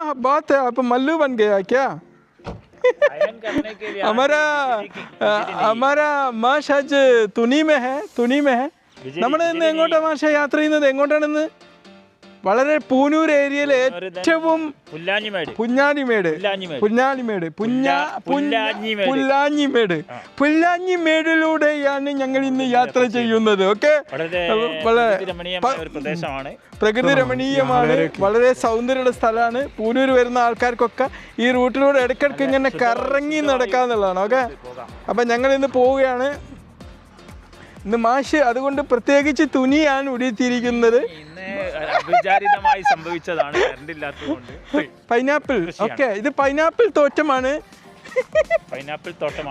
बात है आप मल्लू बन गया क्या? हमारा മാഷ് आज തുണി में है നമ്മൾ ഇന്ന് എങ്ങോട്ടാ മാഷ യാത്ര ചെയ്യുന്നത്? എങ്ങോട്ടാണെന്ന്? വളരെ പൂനൂർ ഏരിയയിലെ ഏറ്റവും പുല്ലാഞ്ഞിമേടിലൂടെയാണ് ഞങ്ങൾ ഇന്ന് യാത്ര ചെയ്യുന്നത്. ഓക്കെ, പ്രകൃതി രമണീയമാണ്, വളരെ സൗന്ദര്യമുള്ള സ്ഥലമാണ്. പൂനൂർ വരുന്ന ആൾക്കാർക്കൊക്കെ ഈ റൂട്ടിലൂടെ ഇടയ്ക്കിടയ്ക്ക് ഇങ്ങനെ കറങ്ങി നടക്കാന്നുള്ളതാണ്. ഓക്കെ, അപ്പം ഞങ്ങൾ ഇന്ന് പോവുകയാണ്. ഇന്ന് മാഷ് അതുകൊണ്ട് പ്രത്യേകിച്ച് തുണിയാണ് ഉടുത്തിരിക്കുന്നത്. അവിചാരിതമായി സംഭവിച്ചതാണ്, പൈനാപ്പിൾ. ഓക്കെ, ഇത് പൈനാപ്പിൾ തോട്ടമാണ്.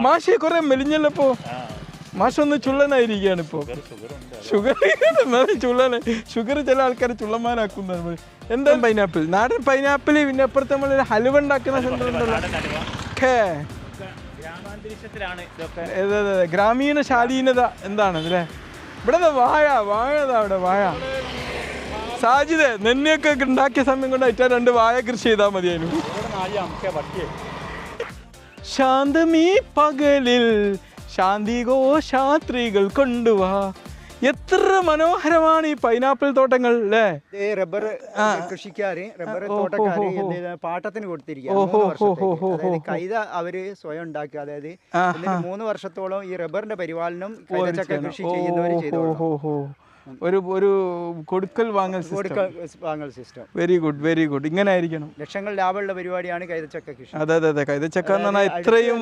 മാഷ് കുറെ മെലിഞ്ഞല്ലപ്പോ. മാഷ് ഒന്ന് ചുള്ളനായിരിക്കുകയാണ് ഇപ്പോ. ഷുഗർ ചില ആൾക്കാർ ചുള്ളന്മാരാക്കുന്നത്. എന്താ പൈനാപ്പിൾ? നാടൻ പൈനാപ്പിൾ. പിന്നെ അപ്പുറത്ത് നമ്മൾ ഹലുവ ഉണ്ടാക്കുന്ന ഗ്രാമീണ ശാലീനത എന്താണ് അല്ലേ? ഇവിടെ വാഴ അവിടെ വാഴ. സാജിദ് നെന്നെയൊക്കെ ഉണ്ടാക്കിയ സമയം കൊണ്ട് അയച്ചാൽ 2 വാഴ കൃഷി ചെയ്താൽ മതിയായിരുന്നു. ശാന്തമീ പകലിൽ ശാന്തിഘോഷാത്രികൾ കൊണ്ടുവാ. എത്ര മനോഹരമാണ് ഈ പൈനാപ്പിൾ തോട്ടങ്ങൾ അല്ലേ? റബ്ബർ കൃഷിക്കാര്, റബ്ബർ തോട്ടക്കാര് പാട്ടത്തിന് കൊടുത്തിരിക്കുക. കൈത അവര് സ്വയം ഉണ്ടാക്കുക. അതായത് 3 വർഷത്തോളം ഈ റബ്ബറിന്റെ പരിപാലനം കൈതച്ചക്ക കൃഷി ചെയ്യുന്നവര് ചെയ്തു. ഒരു കൊടുക്കൽ വാങ്ങൽ സിസ്റ്റം. Very good. ഇങ്ങനെ ആയിരിക്കണം. ലക്ഷങ്ങൾ ലാഭമുള്ള പരിപാടിയാണ് കൈതച്ചക്ക കൃഷി. അതെ. കൈതച്ചക്ക എന്ന് പറഞ്ഞാൽ ഇത്രയും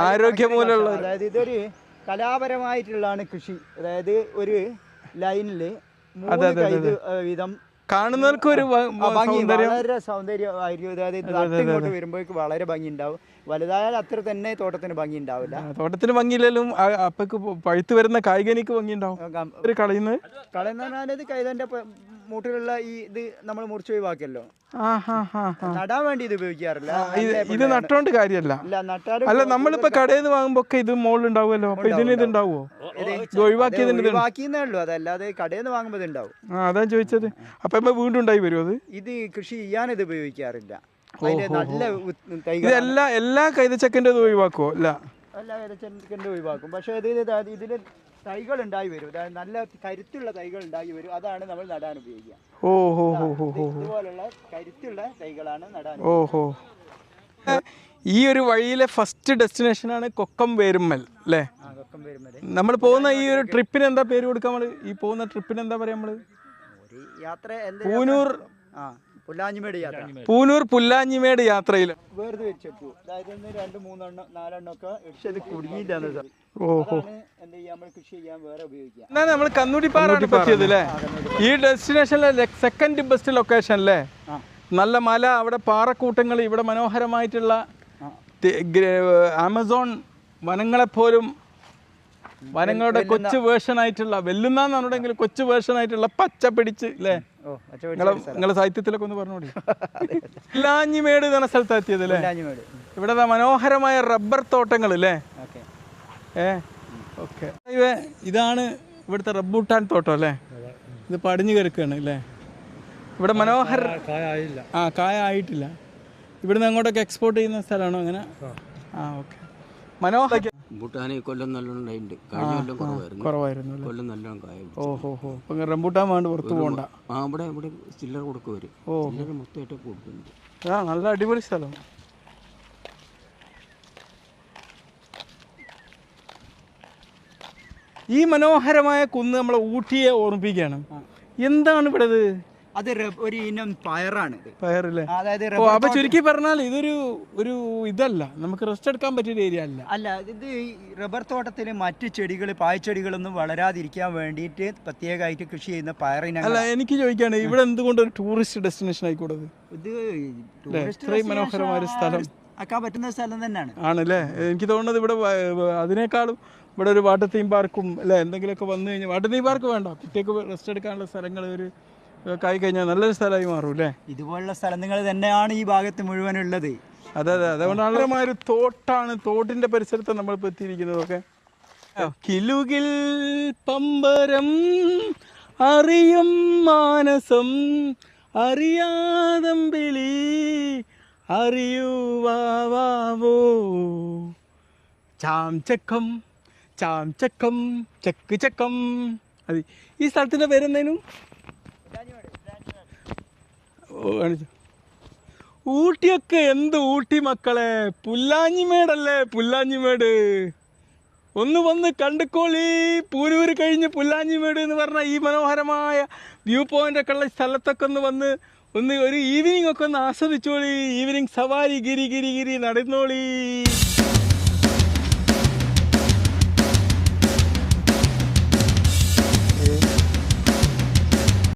ആരോഗ്യമൂലമുള്ള, അതായത് ഇതൊരു കലാപരമായിട്ടുള്ളതാണ് കൃഷി. അതായത് ഒരു ലൈനില് 3 കൈത് വീതം കാണുന്നവർക്ക് ഒരു വളരെ സൗന്ദര്യമായിരിക്കും. അതായത് ഇങ്ങോട്ട് വരുമ്പോഴേക്ക് വളരെ ഭംഗി ഉണ്ടാവും. വലുതായാൽ അത്ര തന്നെ തോട്ടത്തിന് ഭംഗി ഉണ്ടാവില്ല. തോട്ടത്തിന് ഭംഗിയില്ലെങ്കിലും അപ്പക്ക് പഴുത്ത് വരുന്ന കായ്കനിക്ക് ഭംഗി ഉണ്ടാവും. കളയുന്നത് കൈതന്റെ മൂട്ടിലുള്ള ഈ ഇത് നമ്മൾ മുറിച്ച് ഒഴിവാക്കല്ലോ. നടാൻ വേണ്ടി ഇത് ഉപയോഗിക്കാറില്ല. ഇത് നട്ടോണ്ട് കാര്യമല്ല. അല്ല, നമ്മളിപ്പോ കടയിൽ നിന്ന് വാങ്ങുമ്പോ ഇത് മുകളിൽ ഉണ്ടാവുമല്ലോ. അപ്പൊ ഇതിന് ഇത് ഉണ്ടാവുമോ? ഒഴിവാക്കിയെന്നേ ഉള്ളൂ, അതല്ലാതെ കടയിൽ നിന്ന് വാങ്ങുമ്പോൾ ഇത് ഉണ്ടാവും. അതാ ചോദിച്ചത്. അപ്പൊ വീണ്ടും ഉണ്ടായി വരുമോ അത്? ഇത് കൃഷി ചെയ്യാൻ ഇത് ഉപയോഗിക്കാറില്ല. നല്ല എല്ലാ കൈതച്ചക്കൻ്റെ ഒഴിവാക്കുമോ? എല്ലാ കൈതച്ചക്കൻ്റെ ഒഴിവാക്കും. പക്ഷെ ഇതില് തൈകൾ ഉണ്ടായി വരും. നല്ല കരുത്തുള്ള തൈകൾ ഉണ്ടായി വരും. അതാണ് നമ്മൾ നടാൻ ഉപയോഗിക്കുക. ഇതുപോലുള്ള കരുത്തുള്ള തൈകളാണ് നടാൻ. ഈ ഒരു വഴിയിലെ ഫസ്റ്റ് ഡെസ്റ്റിനേഷനാണ് കൊക്കംവേരുമ്മൽ അല്ലേ? നമ്മൾ പോകുന്ന ഈ ഒരു ട്രിപ്പിന് എന്താ പേര് കൊടുക്കുക? നമ്മൾ ഈ പോകുന്ന ട്രിപ്പിന് എന്താ പറയാ? നമ്മള് പൂനൂർ പുല്ലാഞ്ഞിമേട് യാത്രയിൽ വേർതിരിച്ചെടുത്തു. അതായത് 2, 3, 4 ഒക്കെ നമ്മൾ കന്നുടിപ്പാറാണ് പറ്റിയത് അല്ലേ? ഈ ഡെസ്റ്റിനേഷനിലെ സെക്കൻഡ് ബെസ്റ്റ് ലൊക്കേഷൻ അല്ലേ? നല്ല മല, അവിടെ പാറക്കൂട്ടങ്ങൾ, ഇവിടെ മനോഹരമായിട്ടുള്ള ആമസോൺ വനങ്ങളെപ്പോലും വനങ്ങളുടെ കൊച്ചു വേർഷനായിട്ടുള്ള വെല്ലുന്നെങ്കിൽ കൊച്ചു വേർഷനായിട്ടുള്ള പച്ച പിടിച്ച് അല്ലേ? നിങ്ങളെ സാഹിത്യത്തിലൊക്കെ ഒന്ന് പറഞ്ഞോടി. പുല്ലാഞ്ഞിമേട് എന്ന സ്ഥലത്തെത്തിയത് അല്ലേ? ഇവിടെ മനോഹരമായ റബ്ബർ തോട്ടങ്ങൾ അല്ലേ? ഓക്കെ, ഇതാണ് ഇവിടുത്തെ റബ്ബൂട്ടാൻ തോട്ടം അല്ലേ? ഇത് പടിഞ്ഞു കിടക്കുകയാണ് അല്ലേ? ഇവിടെ മനോഹര കായ ആയിട്ടില്ല. ഇവിടുന്ന് അങ്ങോട്ടൊക്കെ എക്സ്പോർട്ട് ചെയ്യുന്ന സ്ഥലമാണോ അങ്ങനെ? ഓക്കെ, മനോഹര കൊല്ലം നല്ലോണം കുറവായിരുന്നു. കൊല്ലം നല്ലോണം കായ. അപ്പം റംബൂട്ടാൻ വേണ്ട പുറത്ത് പോകണ്ട. ഇവിടെ ചില്ലറ കൊടുക്കുവര്. മൊത്തമായിട്ട് കൊടുക്കുന്നുണ്ട്. നല്ല അടിപൊളി സ്ഥലം. ഈ മനോഹരമായ കുന്ന് നമ്മളെ ഊട്ടിയെ ഓർമ്മിപ്പിക്കുകയാണ്. എന്താണ് ഇവിടെ? അത് ഒരു ഇനം പയറാണ്. പയറല്ലേ? അപ്പൊ ചുരുക്കി പറഞ്ഞാൽ ഇതൊരു ഇതല്ല, നമുക്ക് റെസ്റ്റ് എടുക്കാൻ പറ്റിയ ഏരിയ അല്ല. ഇത് റബ്ബർ തോട്ടത്തിൽ മറ്റ് ചെടികൾ, പായ്ച്ചെടികളൊന്നും വളരാതിരിക്കാൻ വേണ്ടിയിട്ട് പ്രത്യേകമായിട്ട് കൃഷി ചെയ്യുന്ന പയറിന. അല്ല, എനിക്ക് ചോദിക്കാണ്, ഇവിടെ എന്തുകൊണ്ട് ഒരു ടൂറിസ്റ്റ് ഡെസ്റ്റിനേഷൻ ആയിക്കൂടെ? ഇത് ഇത്രയും മനോഹരമായ ഒരു സ്ഥലം ആക്കാൻ പറ്റുന്ന സ്ഥലം തന്നെയാണ്. ആണല്ലേ? എനിക്ക് തോന്നുന്നത് ഇവിടെ അതിനേക്കാളും ഇവിടെ ഒരു വാട്ടർ തീം പാർക്കും അല്ലെ എന്തെങ്കിലുമൊക്കെ വന്നു കഴിഞ്ഞാൽ, വാട്ടർ തീം പാർക്ക് വേണ്ട, കുട്ടികൾക്ക് റെസ്റ്റ് എടുക്കാനുള്ള സ്ഥലങ്ങൾ ഒരു ആയി കഴിഞ്ഞാൽ നല്ലൊരു സ്ഥലമായി മാറും അല്ലേ? ഇതുപോലുള്ള സ്ഥലങ്ങൾ തന്നെയാണ് ഈ ഭാഗത്ത് മുഴുവൻ ഉള്ളത്. അതെ, അതുകൊണ്ടാണ് ഒരു തോട്ടാണ്. തോട്ടിന്റെ പരിസരത്ത് നമ്മളിപ്പോൾ എത്തിയിരിക്കുന്നതൊക്കെ. കിലുകിൽ പമ്പരം അറിയും മാനസം അറിയാതമ്പിളി അറിയുവാവോ ചാം ചക്കം ചക്ക് ചക്കം. അത് ഈ സ്ഥലത്തിൻ്റെ പേരെന്തേനു? ഊട്ടിയൊക്കെ എന്ത് ഊട്ടി മക്കളെ, പുല്ലാഞ്ഞിമേടല്ലേ പുല്ലാഞ്ഞിമേട്. ഒന്ന് വന്ന് കണ്ടുക്കോളി. പൂരൂര് കഴിഞ്ഞ് പുല്ലാഞ്ഞിമേട് എന്ന് പറഞ്ഞാൽ ഈ മനോഹരമായ വ്യൂ പോയിൻ്റൊക്കെ ഉള്ള സ്ഥലത്തൊക്കെ ഒന്ന് ഒരു ഈവനിങ് ഒക്കെ ഒന്ന് ആസ്വദിച്ചോളി. ഈവനിങ് സവാരി ഗിരി നടന്നോളി.